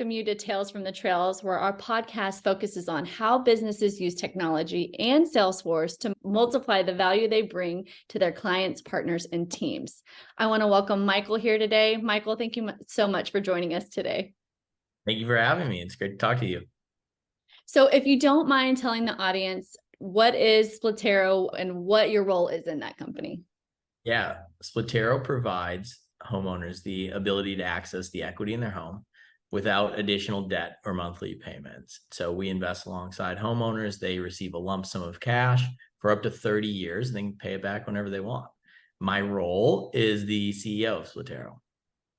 welcome you to Tales from the Trails, where our podcast focuses on how businesses use technology and Salesforce to multiply the value they bring to their clients, partners, and teams. I want to welcome Michael here today. Michael, thank you so much for joining us today. Thank you for having me. It's great to talk to you. So if you don't mind telling the audience, what is Splitero and what your role is in that company? Yeah, Splitero provides homeowners the ability to access the equity in their home without additional debt or monthly payments. So we invest alongside homeowners. They receive a lump sum of cash for up to 30 years and then pay it back whenever they want. My role is the CEO of Splitero.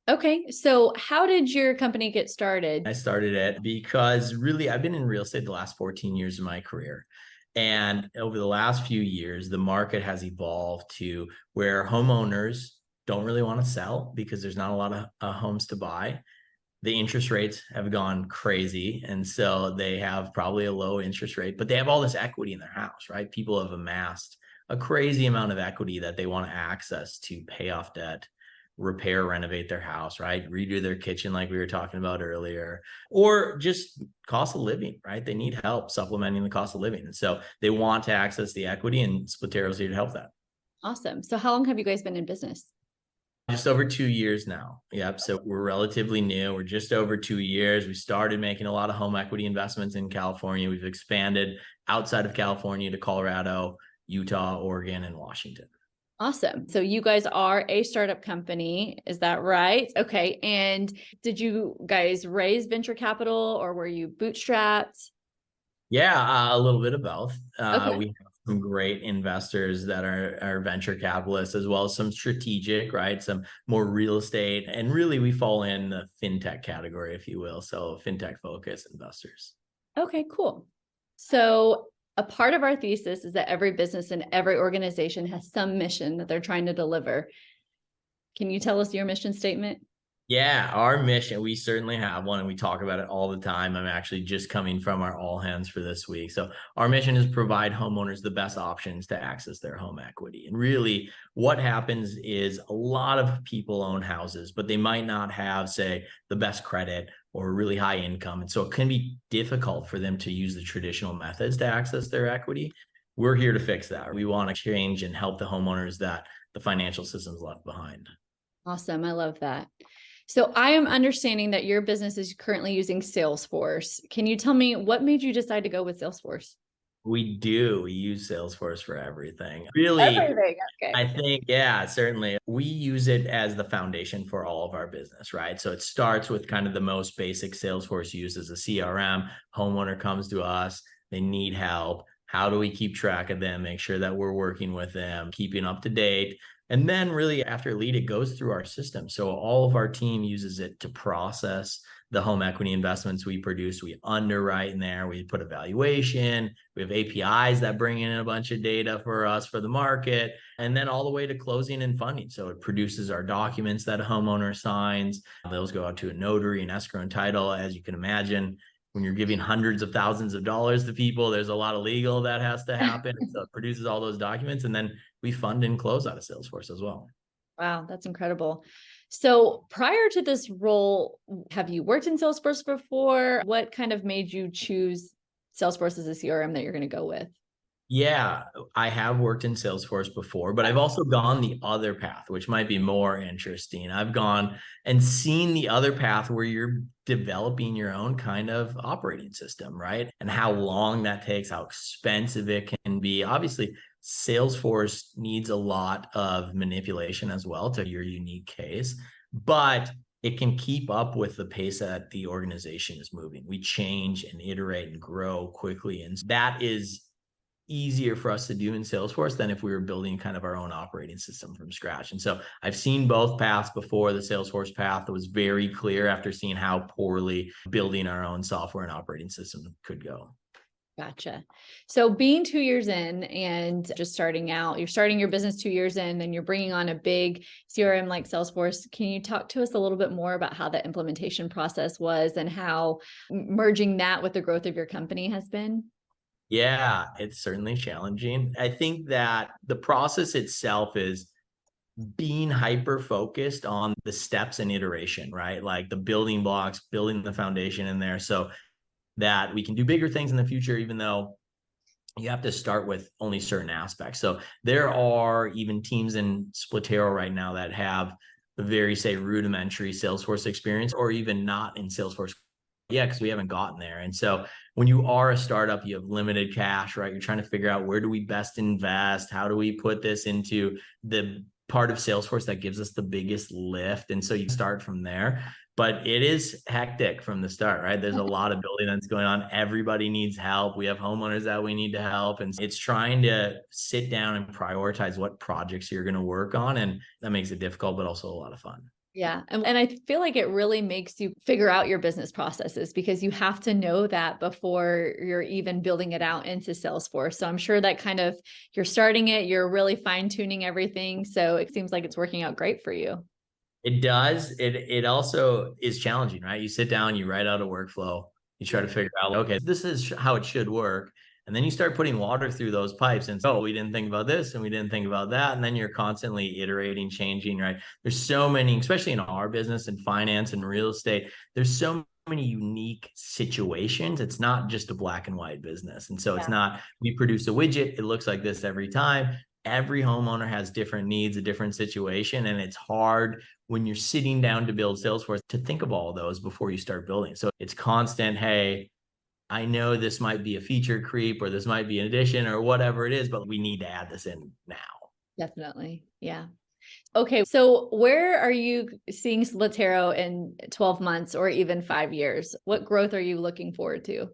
Okay, so how did your company get started? I started it because really I've been in real estate the last 14 years of my career. And over the last few years, the market has evolved to where homeowners don't really want to sell because there's not a lot of homes to buy. The interest rates have gone crazy. And so they have probably a low interest rate, but they have all this equity in their house, right? People have amassed a crazy amount of equity that they want to access to pay off debt, repair, renovate their house, right? Redo their kitchen like we were talking about earlier, or just cost of living, right? They need help supplementing the cost of living. And so they want to access the equity, and Splitero's here to help that. Awesome. So how long have you guys been in business? Just over 2 years now. Yep. So we're relatively new. We're just over 2 years. We started making a lot of home equity investments in California. We've expanded outside of California to Colorado, Utah, Oregon, and Washington. Awesome. So you guys are a startup company. Is that right? Okay. And did you guys raise venture capital or were you bootstrapped? Yeah, a little bit of both. Okay. We have some great investors that are venture capitalists, as well as some strategic, right? Some more real estate. And really, we fall in the fintech category, if you will. So fintech focused investors. Okay, cool. So a part of our thesis is that every business and every organization has some mission that they're trying to deliver. Can you tell us your mission statement? Yeah, our mission, we certainly have one, and we talk about it all the time. I'm actually just coming from our all hands for this week. So our mission is provide homeowners the best options to access their home equity. And really what happens is a lot of people own houses, but they might not have, say, the best credit or really high income. And so it can be difficult for them to use the traditional methods to access their equity. We're here to fix that. We want to change and help the homeowners that the financial system's left behind. Awesome. I love that. So I am understanding that your business is currently using Salesforce. Can you tell me what made you decide to go with Salesforce? We do. We use Salesforce for everything. Really, Everything. Okay. I think, yeah, certainly. We use it as the foundation for all of our business, right? So it starts with kind of the most basic. Salesforce use as a CRM. Homeowner comes to us, they need help. How do we keep track of them, make sure that we're working with them, keeping up to date? And then really after lead, it goes through our system. So all of our team uses it to process the home equity investments we produce. We underwrite in there, we put a valuation, we have APIs that bring in a bunch of data for us for the market, and then all the way to closing and funding. So it produces our documents that a homeowner signs. Those go out to a notary and escrow and title. As you can imagine, when you're giving hundreds of thousands of dollars to people, there's a lot of legal that has to happen. So it produces all those documents, and then we fund and close out of Salesforce as well. Wow, that's incredible. So prior to this role, have you worked in Salesforce before? What kind of made you choose Salesforce as a CRM that you're going to go with? Yeah, I have worked in Salesforce before, but I've also gone the other path, which might be more interesting. I've gone and seen the other path where you're developing your own kind of operating system, right? And how long that takes, how expensive it can be. Obviously, Salesforce needs a lot of manipulation as well to your unique case, but it can keep up with the pace that the organization is moving. We change and iterate and grow quickly. And that is easier for us to do in Salesforce than if we were building kind of our own operating system from scratch. And so I've seen both paths before. The Salesforce path was very clear after seeing how poorly building our own software and operating system could go. Gotcha. So being 2 years in and just starting out, you're starting your business 2 years in, and you're bringing on a big CRM like Salesforce. Can you talk to us a little bit more about how the implementation process was and how merging that with the growth of your company has been? Yeah, it's certainly challenging. I think that the process itself is being hyper focused on the steps and iteration, right? Like the building blocks, building the foundation in there so that we can do bigger things in the future, even though you have to start with only certain aspects. So there are even teams in Splitero right now that have a very, say, rudimentary Salesforce experience, or even not in Salesforce. Yeah, because we haven't gotten there. And so when you are a startup, you have limited cash, right? You're trying to figure out, where do we best invest? How do we put this into the part of Salesforce that gives us the biggest lift? And so you start from there. But it is hectic from the start, right? There's a lot of building that's going on. Everybody needs help. We have homeowners that we need to help. And it's trying to sit down and prioritize what projects you're going to work on. And that makes it difficult, but also a lot of fun. Yeah. And I feel like it really makes you figure out your business processes, because you have to know that before you're even building it out into Salesforce. So I'm sure that kind of, you're starting it, you're really fine tuning everything. So it seems like it's working out great for you. It does. It also is challenging, right? You sit down, you write out a workflow, you try to figure out, okay, this is how it should work. And then you start putting water through those pipes and so, oh, we didn't think about this and we didn't think about that. And then you're constantly iterating, changing, right? There's so many, especially in our business and finance and real estate, there's so many unique situations. It's not just a black and white business. And so it's not, we produce a widget, it looks like this every time. Every homeowner has different needs, a different situation, and it's hard when you're sitting down to build Salesforce to think of all of those before you start building. So it's constant, hey, I know this might be a feature creep or this might be an addition or whatever it is, but we need to add this in now. Definitely. Yeah. Okay. So where are you seeing Splitero in 12 months or even 5 years? What growth are you looking forward to?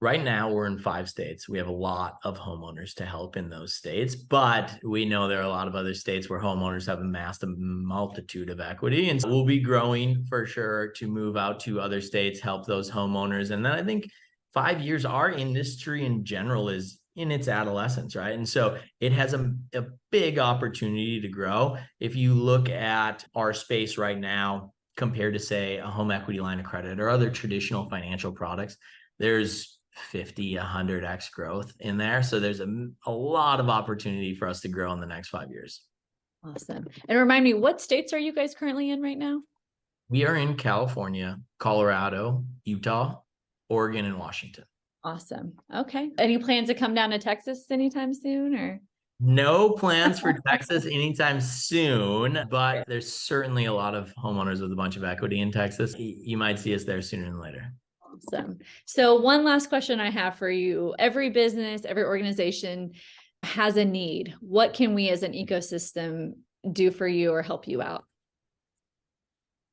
Right now, we're in 5 states. We have a lot of homeowners to help in those states, but we know there are a lot of other states where homeowners have amassed a multitude of equity. And so we'll be growing for sure to move out to other states, help those homeowners. And then I think 5 years, our industry in general is in its adolescence, right? And so it has a big opportunity to grow. If you look at our space right now, compared to, say, a home equity line of credit or other traditional financial products, there's 50, 100x growth in there. So there's a lot of opportunity for us to grow in the next 5 years. Awesome. And remind me, what states are you guys currently in right now? We are in California, Colorado, Utah, Oregon, and Washington. Awesome. Okay. Any plans to come down to Texas anytime soon, or? No plans for Texas anytime soon, but there's certainly a lot of homeowners with a bunch of equity in Texas. You might see us there sooner than later. Awesome. So one last question I have for you. Every business, every organization has a need. What can we as an ecosystem do for you or help you out?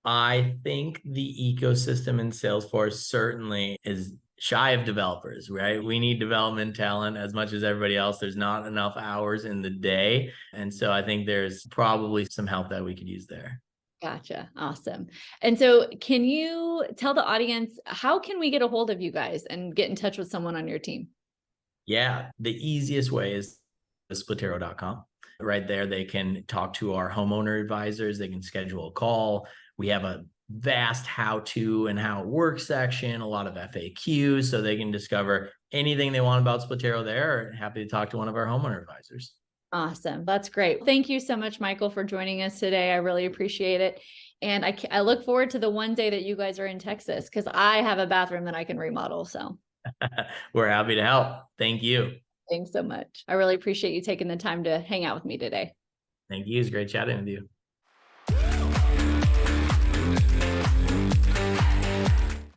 I think the ecosystem in Salesforce certainly is shy of developers, right? We need development talent as much as everybody else. There's not enough hours in the day. And so I think there's probably some help that we could use there. Gotcha. Awesome. And so can you tell the audience, how can we get a hold of you guys and get in touch with someone on your team? Yeah, the easiest way is splitero.com. Right there, they can talk to our homeowner advisors. They can schedule a call. We have a vast how-to and how it works section, a lot of FAQs, so they can discover anything they want about Splitero there. Happy to talk to one of our homeowner advisors. Awesome. That's great. Thank you so much, Michael, for joining us today. I really appreciate it. And I look forward to the one day that you guys are in Texas, because I have a bathroom that I can remodel. So we're happy to help. Thank you. Thanks so much. I really appreciate you taking the time to hang out with me today. Thank you. It's great chatting with you.